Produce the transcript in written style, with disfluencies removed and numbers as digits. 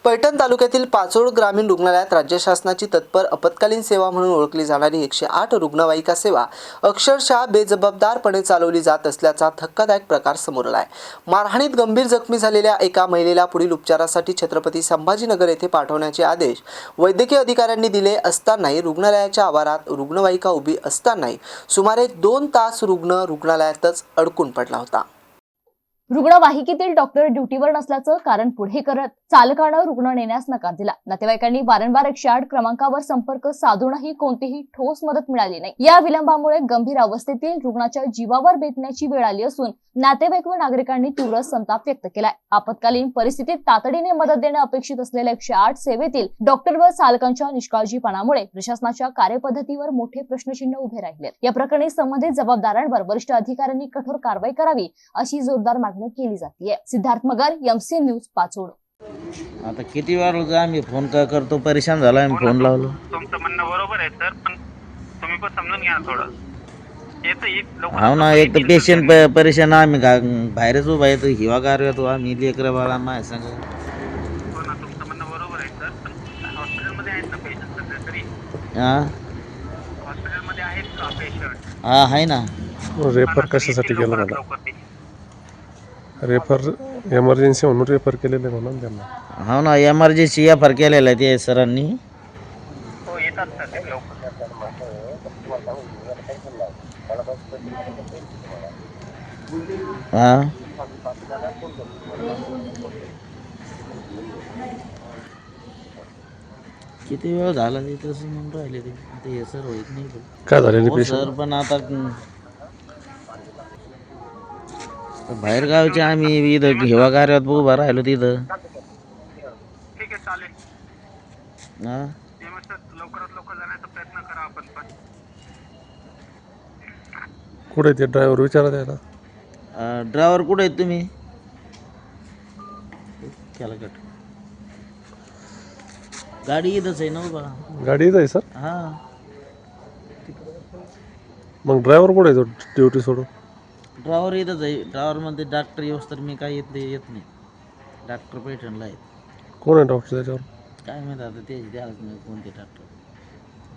पैठण तालुक्यातील पाचोड ग्रामीण रुग्णालयात राज्य शासनाची तत्पर आपत्कालीन सेवा म्हणून ओळखली जाणारी 108 रुग्णवाहिका सेवा अक्षरशः बेजबाबदारपणे चालवली जात असल्याचा धक्कादायक प्रकार समोर आला आहे। मारहाणीत गंभीर जखमी झालेल्या एका महिलेला पुढील उपचारासाठी छत्रपती संभाजीनगर येथे पाठवण्याचे आदेश वैद्यकीय अधिकाऱ्यांनी दिले असतानाही रुग्णालयाच्या आवारात रुग्णवाहिका उभी असतानाही सुमारे 2 तास रुग्ण रुग्णालयातच अडकून पडला होता। रुग्णवाहिकेतील डॉक्टर ड्युटीवर नसल्याचं कारण पुढे करत चालकानं रुग्ण नेण्यास नकार दिला। नातेवाईकांनी वारंवार 108 क्रमांकावर संपर्क साधूनही कोणतीही ठोस मदत मिळाली नाही। या विलंबामुळे गंभीर अवस्थेतील रुग्णाच्या जीवावर बेतण्याची वेळ आली असून नातेवाईक व नागरिकांनी तीव्र संताप व्यक्त केलाय। आपत्कालीन परिस्थितीत तातडीने मदत देणे अपेक्षित असलेल्या 108 सेवेतील डॉक्टर व चालकांच्या निष्काळजीपणामुळे प्रशासनाच्या कार्यपद्धतीवर मोठे प्रश्नचिन्ह उभे राहिले। या प्रकरणी संबंधित जबाबदारांवर वरिष्ठ अधिकाऱ्यांनी कठोर कारवाई करावी अशी जोरदार मागणी केली जाते। सिद्धार्थ मगर, एमसी न्यूज, पाचोड। आता किती वेळ आम्ही फोन करतो, परेशान झाला आम्ही फोन लावलो। तुमचं म्हणणं बरोबर आहे सर, पण तुम्ही पण समजून घ्या थोडं। हो ना, एक तर पेशंट परेशान, आम्ही बाहेरच उभा येतो, हिवागार येतो आम्ही, लेकरं बाळा नाही सांग। हो ना, तुमचं म्हणणं बरोबर आहे सर, पण हॉस्पिटलमध्ये आहेत ना पेशंट सध्या तरी? हां, हॉस्पिटलमध्ये आहेत का पेशंट? हां आहे ना। रेफर कशासाठी केलं मला? रेफर एमर्जन्सी म्हणून रेफर केलेलं आहे म्हणून त्यांना। हो ना, एमर्जन्सी एफआर केलेला आहे ते सरांनी। हो, येतात सर ते लवकर। हां, किती वेळ झाला ते तसं म्हणून राहिले ते, आता हे सर होत नाही काय झालेलं हो पेशंट? सर, पण आता बाहेर गावचे आम्ही इथं हिवागाऱ्यात उभा राहिलो तिथं। ठीक आहे, चालेल। हां, ते मग सर लवकरात लवकर जाण्याचा प्रयत्न करा आपण पण। कुठे ते ड्रायव्हर विचारा द्यायला? ड्रायव्हर कुठे आहेत तुम्ही? केला कट, गाडी इथंच आहे ना बा। गाडी इथं आहे सर? हां, मग ड्रायव्हर कुठे आहे तो ड्युटी सोडून? ड्रायव्हर इथंच आहे। ड्रायव्हर म्हणते डॉक्टर येऊस तर मी काय येत नाही, डॉक्टर पैठणला आहेत। कोण आहे डॉक्टर त्याच्यावर? काय माहिती आता, ते द्यायलाच नाही कोणते डॉक्टर।